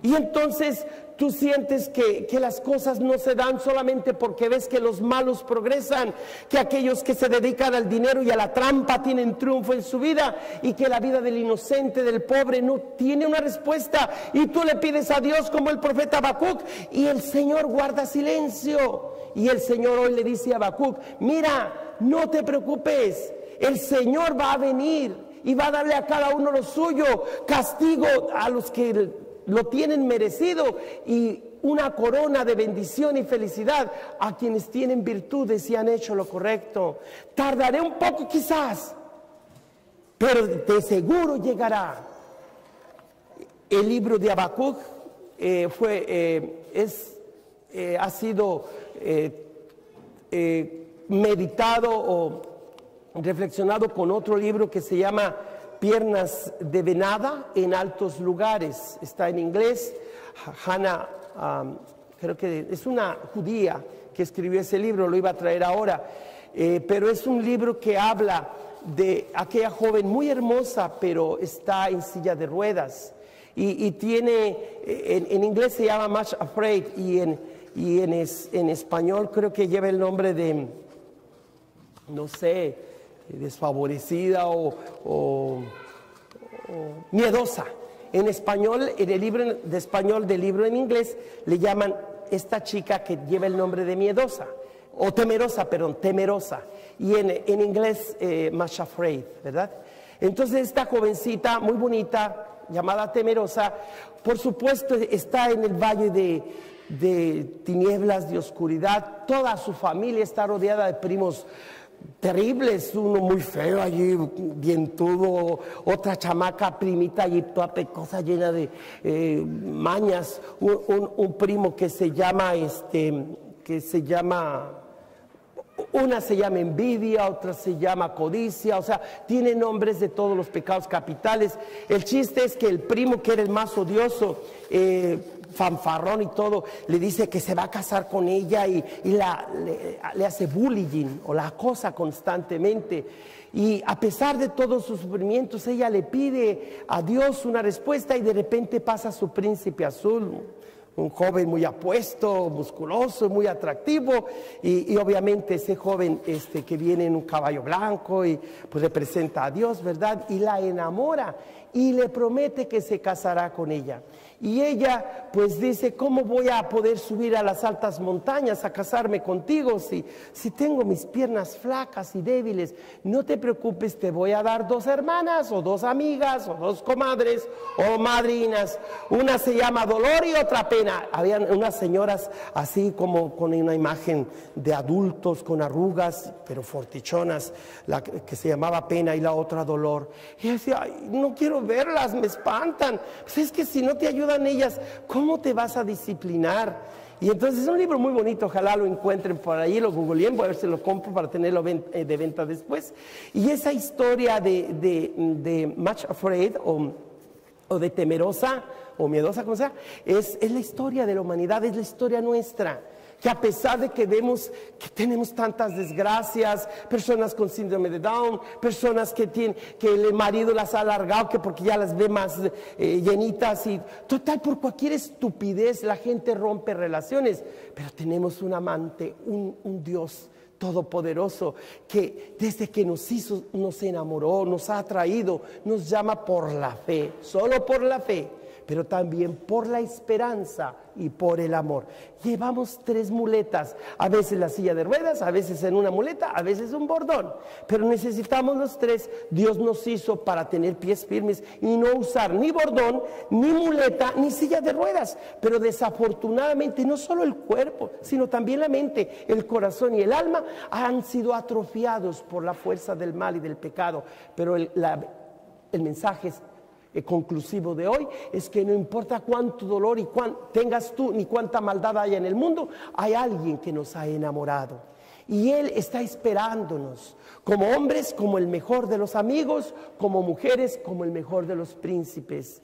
Y entonces tú sientes que las cosas no se dan solamente porque ves que los malos progresan, que aquellos que se dedican al dinero y a la trampa tienen triunfo en su vida, y que la vida del inocente, del pobre, no tiene una respuesta. Y tú le pides a Dios como el profeta Habacuc, y el Señor guarda silencio. Y el Señor hoy le dice a Habacuc: mira, no te preocupes, el Señor va a venir y va a darle a cada uno lo suyo, castigo a los que lo tienen merecido y una corona de bendición y felicidad a quienes tienen virtudes y han hecho lo correcto. Tardaré un poco quizás, pero de seguro llegará. El libro de Habacuc ha sido meditado o reflexionado con otro libro que se llama Piernas de Venada en Altos Lugares. Está en inglés. Hannah, creo que es una judía que escribió ese libro, lo iba a traer ahora, pero es un libro que habla de aquella joven muy hermosa, pero está en silla de ruedas, y tiene, en inglés se llama Much Afraid, y en español creo que lleva el nombre de, no sé, desfavorecida o miedosa. En español, en el libro de español del libro en inglés, le llaman esta chica que lleva el nombre de miedosa, o temerosa, perdón, temerosa. Y en inglés, Much Afraid, ¿verdad? Entonces esta jovencita muy bonita, llamada temerosa, por supuesto está en el valle de tinieblas, de oscuridad. Toda su familia está rodeada de primos terribles, uno muy feo allí, dientudo, otra chamaca primita allí toda pecosa, llena de mañas, un primo que se llama, una se llama envidia, otra se llama codicia, o sea, tiene nombres de todos los pecados capitales. El chiste es que el primo, que era el más odioso, fanfarrón y todo, le dice que se va a casar con ella y le hace bullying o la acosa constantemente. Y a pesar de todos sus sufrimientos, ella le pide a Dios una respuesta, y de repente pasa su príncipe azul, un joven muy apuesto, musculoso, muy atractivo, y obviamente ese joven que viene en un caballo blanco y pues representa a Dios, ¿verdad? Y la enamora y le promete que se casará con ella. Y ella pues dice, ¿cómo voy a poder subir a las altas montañas a casarme contigo si tengo mis piernas flacas y débiles? No te preocupes, te voy a dar 2 hermanas o 2 amigas o 2 comadres o madrinas. Una se llama Dolor y otra Pena. Habían unas señoras así como con una imagen de adultos con arrugas, pero fortichonas, la que se llamaba Pena y la otra Dolor. Y ella decía, ay, no quiero verlas, me espantan. Pues es que si no te ayudan ellas, ¿cómo te vas a disciplinar? Y entonces es un libro muy bonito, ojalá lo encuentren por ahí, lo googleen, voy a ver si lo compro para tenerlo de venta después. Y esa historia de Much Afraid o de Temerosa o Miedosa, como sea, es la historia de la humanidad, es la historia nuestra. Que a pesar de que vemos que tenemos tantas desgracias, personas con síndrome de Down, personas que el marido las ha alargado, que porque ya las ve más llenitas y total, por cualquier estupidez la gente rompe relaciones, pero tenemos un amante, un Dios todopoderoso que desde que nos hizo, nos enamoró, nos ha atraído, nos llama por la fe, solo por la fe, pero también por la esperanza y por el amor. Llevamos 3 muletas, a veces la silla de ruedas, a veces en una muleta, a veces un bordón, pero necesitamos los 3. Dios nos hizo para tener pies firmes y no usar ni bordón, ni muleta, ni silla de ruedas, pero desafortunadamente no solo el cuerpo, sino también la mente, el corazón y el alma han sido atrofiados por la fuerza del mal y del pecado, pero el mensaje es conclusivo de hoy es que no importa cuánto dolor y tengas tú ni cuánta maldad haya en el mundo, hay alguien que nos ha enamorado y Él está esperándonos como hombres, como el mejor de los amigos, como mujeres, como el mejor de los príncipes.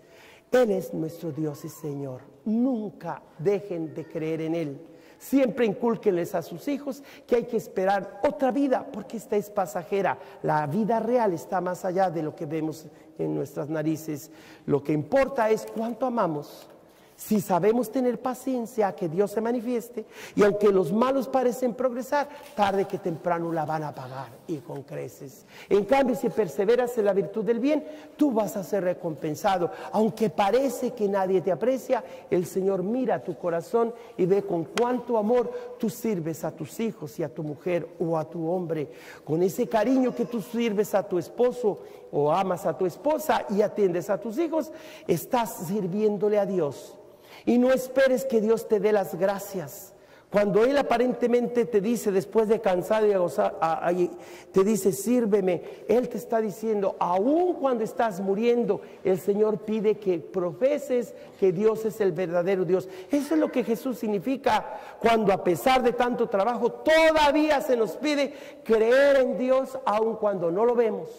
Él es nuestro Dios y Señor. Nunca dejen de creer en Él. Siempre incúlquenles a sus hijos que hay que esperar otra vida, porque esta es pasajera. La vida real está más allá de lo que vemos en nuestras narices. Lo que importa es cuánto amamos. Si sabemos tener paciencia a que Dios se manifieste, y aunque los malos parecen progresar, tarde que temprano la van a pagar y con creces. En cambio, si perseveras en la virtud del bien, tú vas a ser recompensado. Aunque parece que nadie te aprecia, el Señor mira tu corazón y ve con cuánto amor tú sirves a tus hijos y a tu mujer o a tu hombre. Con ese cariño que tú sirves a tu esposo o amas a tu esposa y atiendes a tus hijos, estás sirviéndole a Dios. Y no esperes que Dios te dé las gracias. Cuando Él aparentemente te dice, después de cansado y agotado, te dice, sírveme, Él te está diciendo, aún cuando estás muriendo, el Señor pide que profeses que Dios es el verdadero Dios. Eso es lo que Jesús significa cuando a pesar de tanto trabajo, todavía se nos pide creer en Dios, aun cuando no lo vemos.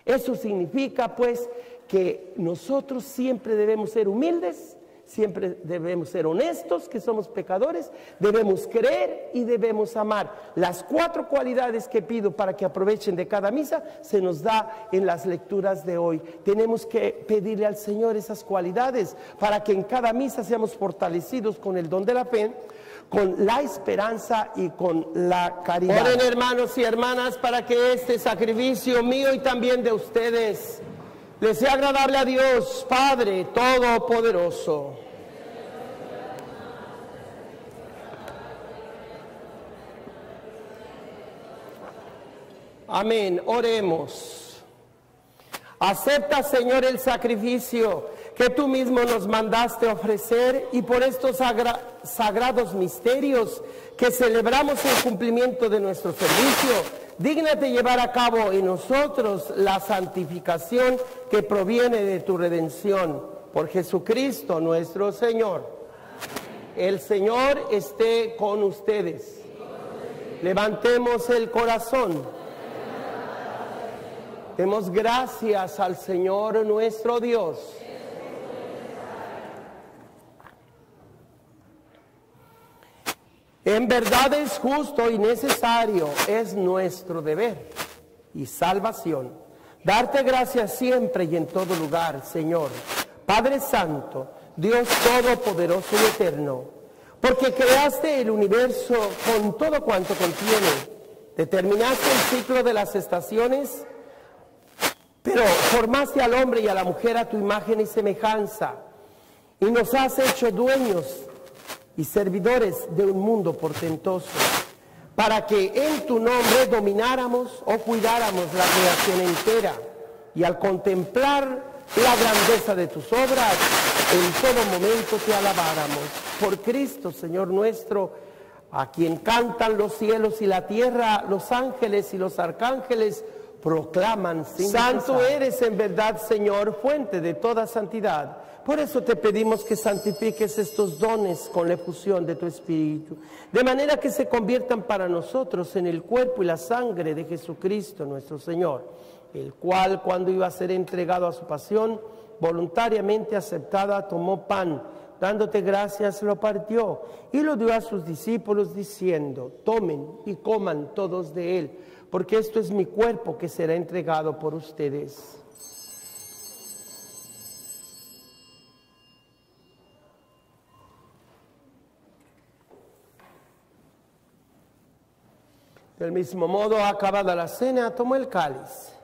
Eso significa pues que nosotros siempre debemos ser humildes, siempre debemos ser honestos, que somos pecadores, debemos creer y debemos amar. Las 4 cualidades que pido para que aprovechen de cada misa se nos da en las lecturas de hoy. Tenemos que pedirle al Señor esas cualidades para que en cada misa seamos fortalecidos con el don de la fe, con la esperanza y con la caridad. Oren, hermanos y hermanas, para que este sacrificio mío y también de ustedes les sea agradable a Dios, Padre Todopoderoso. Amén. Oremos. Acepta, Señor, el sacrificio que tú mismo nos mandaste ofrecer, y por estos sagrados misterios que celebramos en cumplimiento de nuestro servicio, dígnate llevar a cabo en nosotros la santificación que proviene de tu redención. Por Jesucristo nuestro Señor. El Señor esté con ustedes. Levantemos el corazón. Demos gracias al Señor nuestro Dios. En verdad es justo y necesario, es nuestro deber y salvación, darte gracias siempre y en todo lugar, Señor, Padre Santo, Dios Todopoderoso y Eterno, porque creaste el universo con todo cuanto contiene, determinaste el ciclo de las estaciones, pero formaste al hombre y a la mujer a tu imagen y semejanza, y nos has hecho dueños y servidores de un mundo portentoso, para que en tu nombre domináramos o cuidáramos la creación entera, y al contemplar la grandeza de tus obras, en todo momento te alabáramos. Por Cristo, Señor nuestro, a quien cantan los cielos y la tierra, los ángeles y los arcángeles proclaman sin Santo cesar. Eres en verdad, Señor, fuente de toda santidad. Por eso te pedimos que santifiques estos dones con la efusión de tu Espíritu, de manera que se conviertan para nosotros en el cuerpo y la sangre de Jesucristo nuestro Señor, el cual, cuando iba a ser entregado a su pasión, voluntariamente aceptada, tomó pan, dándote gracias, lo partió y lo dio a sus discípulos diciendo: tomen y coman todos de él, porque esto es mi cuerpo que será entregado por ustedes. Del mismo modo, acabada la cena, tomó el cáliz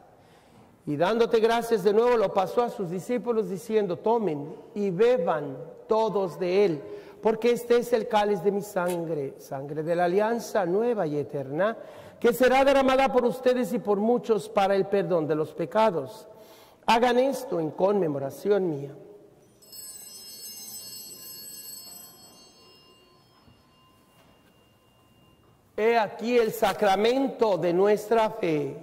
y dándote gracias de nuevo lo pasó a sus discípulos diciendo: tomen y beban todos de él, porque este es el cáliz de mi sangre, sangre de la alianza nueva y eterna, que será derramada por ustedes y por muchos para el perdón de los pecados. Hagan esto en conmemoración mía. He aquí el sacramento de nuestra fe.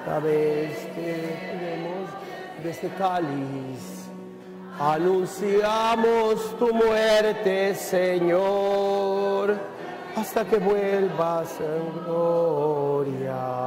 Cada vez que tenemos de este cáliz, anunciamos tu muerte, Señor, hasta que vuelvas en gloria.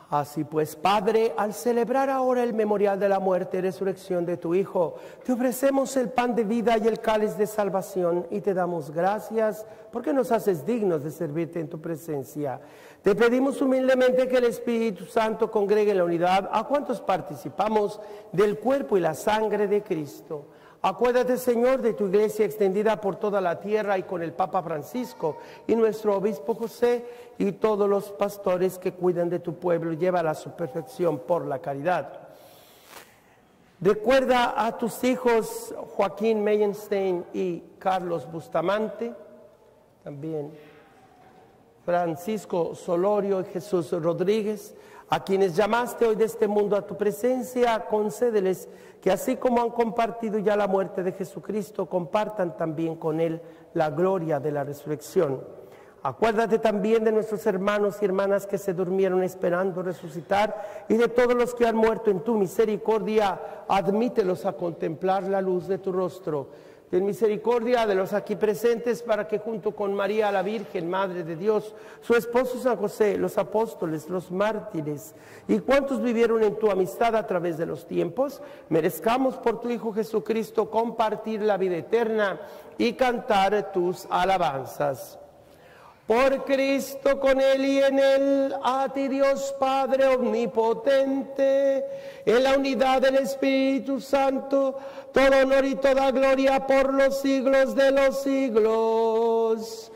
Así pues, Padre, al celebrar ahora el memorial de la muerte y resurrección de tu Hijo, te ofrecemos el pan de vida y el cáliz de salvación y te damos gracias porque nos haces dignos de servirte en tu presencia. Te pedimos humildemente que el Espíritu Santo congregue en la unidad a cuantos participamos del cuerpo y la sangre de Cristo. Acuérdate, Señor, de tu iglesia extendida por toda la tierra y con el Papa Francisco y nuestro obispo José y todos los pastores que cuidan de tu pueblo. Llévala a su perfección por la caridad. Recuerda a tus hijos Joaquín Meyenstein y Carlos Bustamante, también Francisco Solorio y Jesús Rodríguez, a quienes llamaste hoy de este mundo a tu presencia. Concédeles que así como han compartido ya la muerte de Jesucristo, compartan también con él la gloria de la resurrección. Acuérdate también de nuestros hermanos y hermanas que se durmieron esperando resucitar y de todos los que han muerto en tu misericordia. Admítelos a contemplar la luz de tu rostro. Ten misericordia de los aquí presentes para que junto con María la Virgen, Madre de Dios, su esposo San José, los apóstoles, los mártires y cuantos vivieron en tu amistad a través de los tiempos, merezcamos por tu Hijo Jesucristo compartir la vida eterna y cantar tus alabanzas. Por Cristo, con Él y en Él, a ti Dios Padre omnipotente, en la unidad del Espíritu Santo, todo honor y toda gloria por los siglos de los siglos.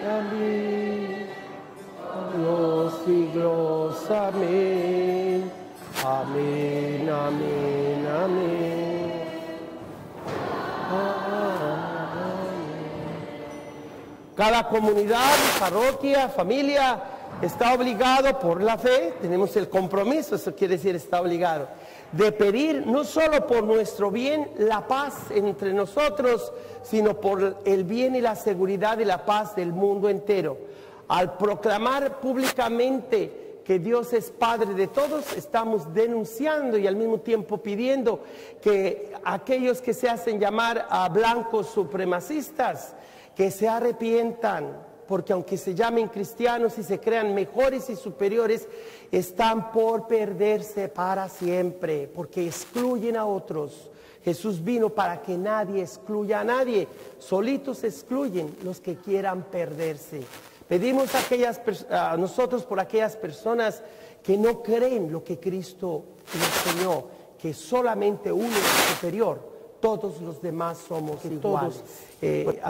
Amén. Por los siglos. Amén. Amén, amén, amén. Cada comunidad, parroquia, familia está obligado por la fe, tenemos el compromiso, eso quiere decir está obligado, de pedir no solo por nuestro bien la paz entre nosotros, sino por el bien y la seguridad y la paz del mundo entero. Al proclamar públicamente que Dios es Padre de todos, estamos denunciando y al mismo tiempo pidiendo que aquellos que se hacen llamar a blancos supremacistas, que se arrepientan, porque aunque se llamen cristianos y se crean mejores y superiores, están por perderse para siempre, porque excluyen a otros. Jesús vino para que nadie excluya a nadie, solitos se excluyen los que quieran perderse. Pedimos a nosotros por aquellas personas que no creen lo que Cristo enseñó, que solamente uno es superior, todos los demás somos iguales.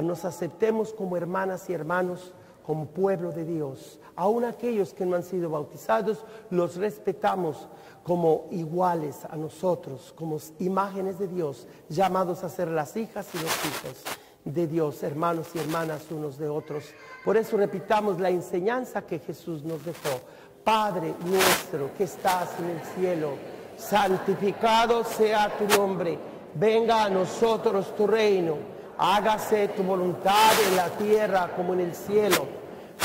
Nos aceptemos como hermanas y hermanos, como pueblo de Dios. Aún aquellos que no han sido bautizados, los respetamos como iguales a nosotros, como imágenes de Dios, llamados a ser las hijas y los hijos de Dios, hermanos y hermanas unos de otros. Por eso repitamos la enseñanza que Jesús nos dejó. Padre nuestro que estás en el cielo, santificado sea tu nombre. Venga a nosotros tu reino. Hágase tu voluntad en la tierra como en el cielo.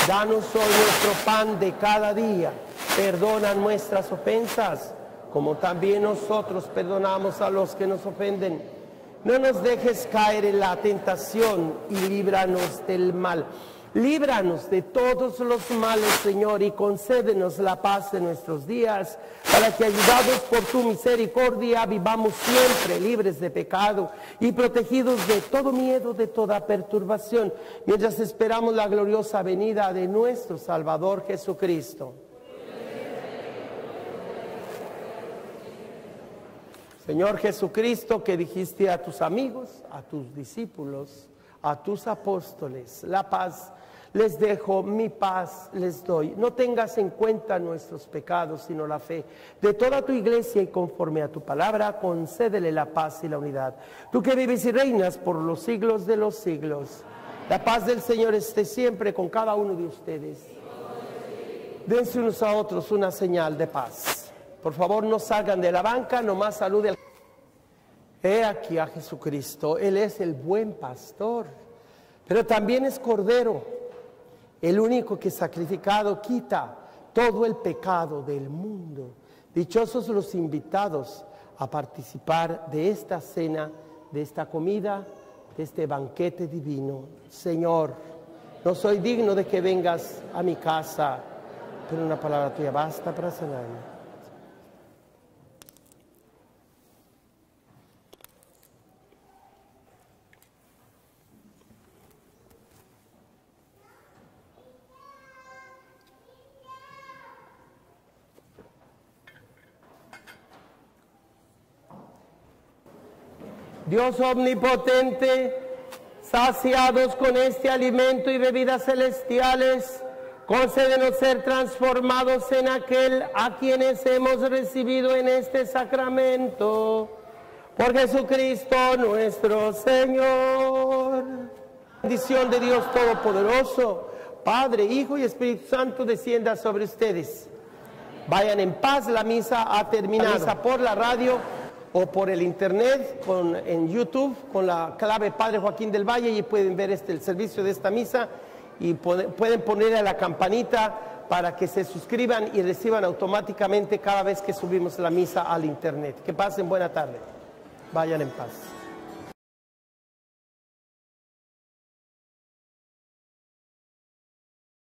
Danos hoy nuestro pan de cada día. Perdona nuestras ofensas, como también nosotros perdonamos a los que nos ofenden. No nos dejes caer en la tentación y líbranos del mal. Líbranos de todos los males, Señor, y concédenos la paz en nuestros días, para que, ayudados por tu misericordia, vivamos siempre libres de pecado y protegidos de todo miedo, de toda perturbación, mientras esperamos la gloriosa venida de nuestro Salvador Jesucristo. Señor Jesucristo, que dijiste a tus amigos, a tus discípulos, a tus apóstoles, la paz les dejo, mi paz les doy. No tengas en cuenta nuestros pecados, sino la fe de toda tu iglesia, y conforme a tu palabra, concédele la paz y la unidad. Tú que vives y reinas por los siglos de los siglos. La paz del Señor esté siempre con cada uno de ustedes. Dense unos a otros una señal de paz. Por favor, no salgan de la banca, nomás salude al... He aquí a Jesucristo. Él es el buen pastor, pero también es Cordero, el único que sacrificado quita todo el pecado del mundo. Dichosos los invitados a participar de esta cena, de esta comida, de este banquete divino. Señor, no soy digno de que vengas a mi casa, pero una palabra tuya basta para sanarme. Dios omnipotente, saciados con este alimento y bebidas celestiales, concédenos ser transformados en aquel a quienes hemos recibido en este sacramento. Por Jesucristo nuestro Señor. Bendición de Dios Todopoderoso, Padre, Hijo y Espíritu Santo, descienda sobre ustedes. Vayan en paz, la misa ha terminado. La misa por la radio o por el internet, en YouTube, con la clave Padre Joaquín del Valle, y pueden ver el servicio de esta misa, y pueden ponerle a la campanita para que se suscriban y reciban automáticamente cada vez que subimos la misa al internet. Que pasen buena tarde. Vayan en paz.